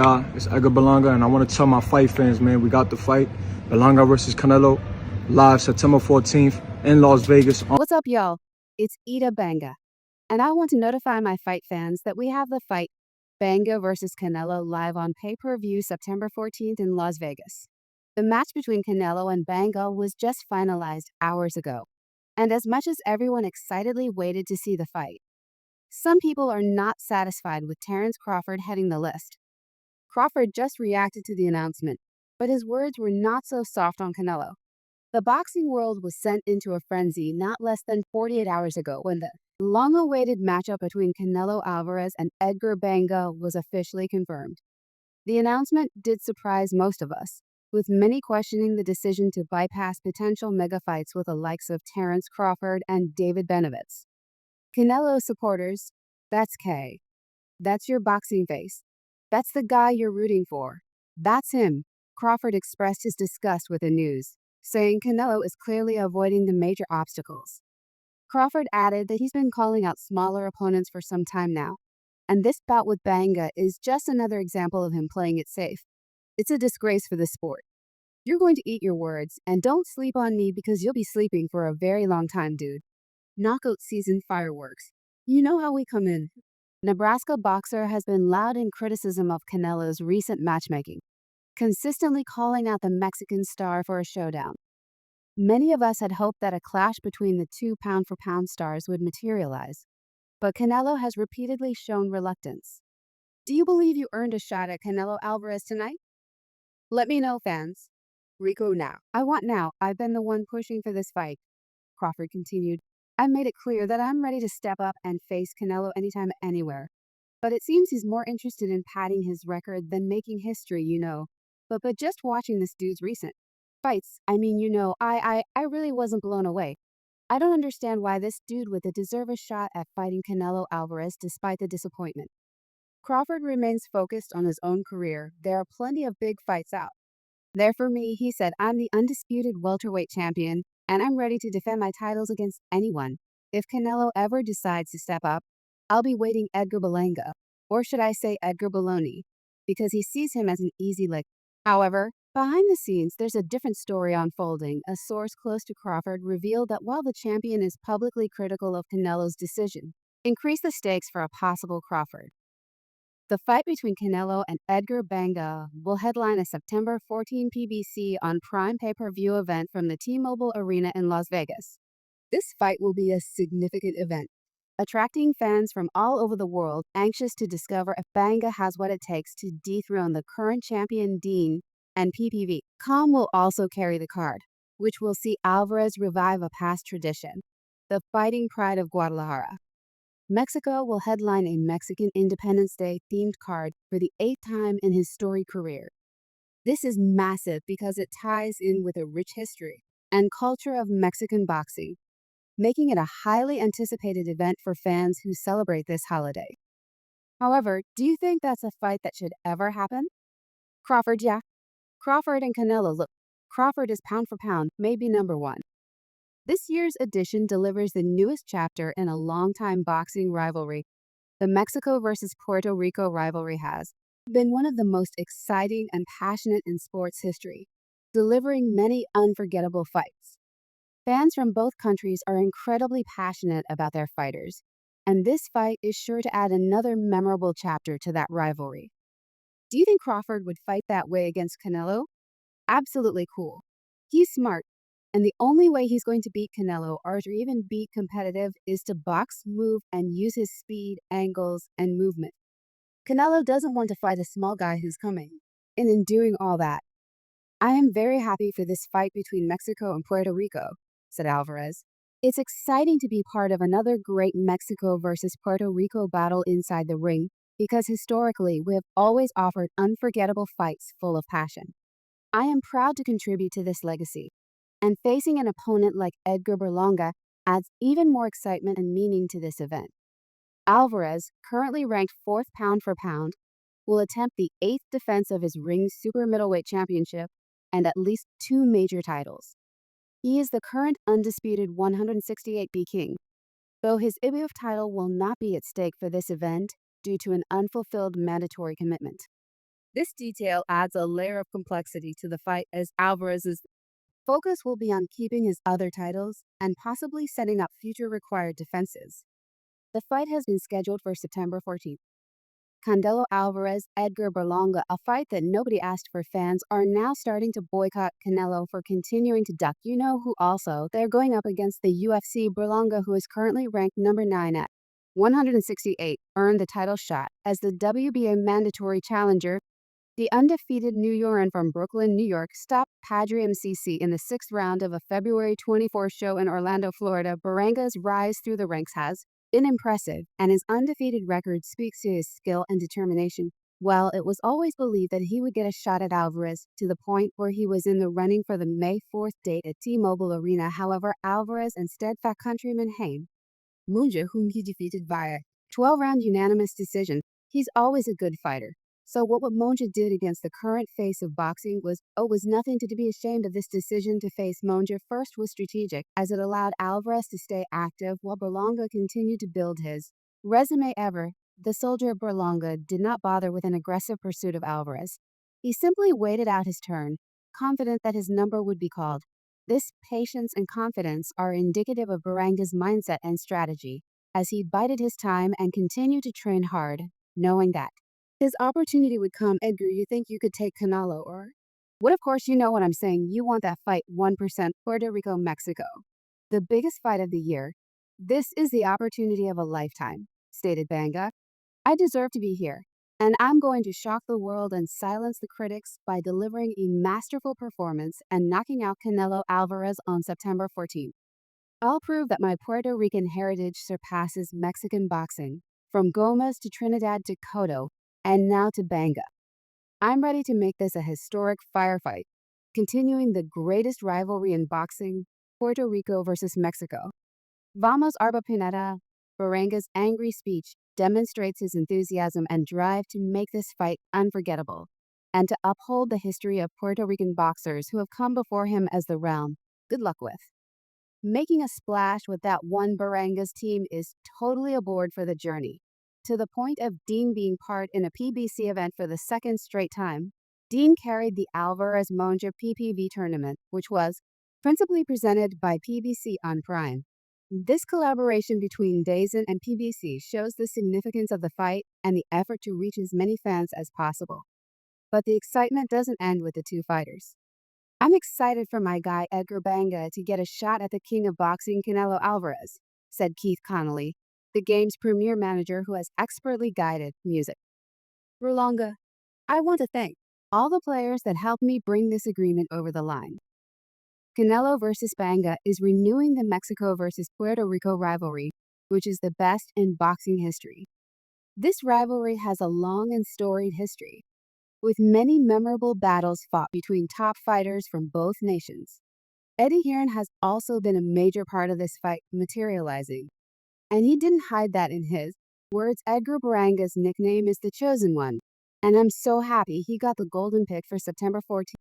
guy. It's Edgar Berlanga, and I want to tell my fight fans, man, we got the fight. Berlanga versus Canelo, live September 14th in Las Vegas. What's up, y'all? It's Edgar Berlanga, and I want to notify my fight fans that we have the fight Berlanga versus Canelo live on pay-per-view September 14th in Las Vegas. The match between Canelo and Berlanga was just finalized hours ago, and as much as everyone excitedly waited to see the fight, some people are not satisfied with Terence Crawford heading the list. Crawford just reacted to the announcement, but his words were not so soft on Canelo. The boxing world was sent into a frenzy not less than 48 hours ago when the long-awaited matchup between Canelo Alvarez and Edgar Berlanga was officially confirmed. The announcement did surprise most of us, with many questioning the decision to bypass potential mega fights with the likes of Terence Crawford and David Benavidez. Canelo supporters, that's K. That's your boxing face. That's the guy you're rooting for. That's him. Crawford expressed his disgust with the news, saying Canelo is clearly avoiding the major obstacles. Crawford added that he's been calling out smaller opponents for some time now, and this bout with Berlanga is just another example of him playing it safe. It's a disgrace for the sport. You're going to eat your words, and don't sleep on me because you'll be sleeping for a very long time, dude. Knockout season fireworks. You know how we come in. Nebraska boxer has been loud in criticism of Canelo's recent matchmaking, consistently calling out the Mexican star for a showdown. Many of us had hoped that a clash between the two pound-for-pound stars would materialize, but Canelo has repeatedly shown reluctance. Do you believe you earned a shot at Canelo Alvarez tonight? Let me know, fans. Rico now. I want now. I've been the one pushing for this fight, Crawford continued. I made it clear that I'm ready to step up and face Canelo anytime, anywhere. But it seems he's more interested in padding his record than making history, you know. But just watching this dude's recent fights, I really wasn't blown away. I don't understand why this dude would deserve a shot at fighting Canelo Alvarez despite the disappointment. Crawford remains focused on his own career. There are plenty of big fights out there for me, he said. I'm the undisputed welterweight champion, and I'm ready to defend my titles against anyone. If Canelo ever decides to step up, I'll be waiting Edgar Berlanga, or should I say Edgar Bologna, because he sees him as an easy lick. However, behind the scenes, there's a different story unfolding. A source close to Crawford revealed that while the champion is publicly critical of Canelo's decision, increase the stakes for a possible Crawford. The fight between Canelo and Edgar Berlanga will headline a September 14 PBC on Prime pay-per-view event from the T-Mobile Arena in Las Vegas. This fight will be a significant event, attracting fans from all over the world anxious to discover if Berlanga has what it takes to dethrone the current champion Dean and PPV.com will also carry the card, which will see Alvarez revive a past tradition, the fighting pride of Guadalajara. Mexico will headline a Mexican Independence Day themed card for the 8th time in his storied career. This is massive because it ties in with a rich history and culture of Mexican boxing, making it a highly anticipated event for fans who celebrate this holiday. However, do you think that's a fight that should ever happen? Crawford, yeah. Crawford and Canelo, look, Crawford is pound for pound, maybe number one. This year's edition delivers the newest chapter in a longtime boxing rivalry. The Mexico versus Puerto Rico rivalry has been one of the most exciting and passionate in sports history, delivering many unforgettable fights. Fans from both countries are incredibly passionate about their fighters, and this fight is sure to add another memorable chapter to that rivalry. Do you think Crawford would fight that way against Canelo? Absolutely cool. He's smart, and the only way he's going to beat Canelo or to even be competitive is to box, move, and use his speed, angles, and movement. Canelo doesn't want to fight a small guy who's coming. And in doing all that, I am very happy for this fight between Mexico and Puerto Rico, said Alvarez. It's exciting to be part of another great Mexico versus Puerto Rico battle inside the ring, because historically we have always offered unforgettable fights full of passion. I am proud to contribute to this legacy, and facing an opponent like Edgar Berlanga adds even more excitement and meaning to this event. Alvarez, currently ranked 4th pound for pound, will attempt the 8th defense of his ring super middleweight championship and at least 2 major titles. He is the current undisputed 168B king, though his IBF title will not be at stake for this event due to an unfulfilled mandatory commitment. This detail adds a layer of complexity to the fight as Alvarez's focus will be on keeping his other titles and possibly setting up future required defenses. The fight has been scheduled for September 14th. Canelo Alvarez, Edgar Berlanga, a fight that nobody asked for. Fans are now starting to boycott Canelo for continuing to duck. You know who also? They're going up against the UFC. Berlanga, who is currently ranked number 9 at 168, earned the title shot as the WBA mandatory challenger. The undefeated New Yorker from Brooklyn, New York, stopped Padre MCC in the sixth round of a February 24 show in Orlando, Florida. Berlanga's rise through the ranks has been impressive, and his undefeated record speaks to his skill and determination. While it was always believed that he would get a shot at Alvarez, to the point where he was in the running for the May 4th date at T-Mobile Arena, however, Alvarez and steadfast countryman Haim Munja, whom he defeated via 12-round unanimous decision, he's always a good fighter. So what Monja did against the current face of boxing was nothing to be ashamed of. This decision to face Monja first was strategic, as it allowed Alvarez to stay active while Berlanga continued to build his resume. Ever, the soldier Berlanga did not bother with an aggressive pursuit of Alvarez. He simply waited out his turn, confident that his number would be called. This patience and confidence are indicative of Berlanga's mindset and strategy, as he bided his time and continued to train hard, knowing that his opportunity would come. Edgar, you think you could take Canelo, or what? Of course, you know what I'm saying. You want that fight 1%. Puerto Rico, Mexico. The biggest fight of the year. This is the opportunity of a lifetime, stated Banga. I deserve to be here, and I'm going to shock the world and silence the critics by delivering a masterful performance and knocking out Canelo Alvarez on September 14th. I'll prove that my Puerto Rican heritage surpasses Mexican boxing, from Gomez to Trinidad to Cotto, and now to Banga. I'm ready to make this a historic firefight, continuing the greatest rivalry in boxing, Puerto Rico versus Mexico. Vamos Arba Pineda. Berlanga's angry speech demonstrates his enthusiasm and drive to make this fight unforgettable, and to uphold the history of Puerto Rican boxers who have come before him as the realm. Good luck with making a splash with that one. Berlanga's team is totally aboard for the journey, to the point of Dean being part in a PBC event for the second straight time. Dean carried the Alvarez Monja PPV tournament, which was principally presented by PBC on Prime. This collaboration between DAZN and PBC shows the significance of the fight and the effort to reach as many fans as possible. But the excitement doesn't end with the two fighters. I'm excited for my guy Edgar Berlanga to get a shot at the king of boxing, Canelo Alvarez, said Keith Connolly, the game's premier manager who has expertly guided music. Berlanga, I want to thank all the players that helped me bring this agreement over the line. Canelo versus Berlanga is renewing the Mexico versus Puerto Rico rivalry, which is the best in boxing history. This rivalry has a long and storied history, with many memorable battles fought between top fighters from both nations. Eddie Hearn has also been a major part of this fight materializing, and he didn't hide that in his words. Edgar Berlanga's nickname is the Chosen One, and I'm so happy he got the golden pick for September 14th.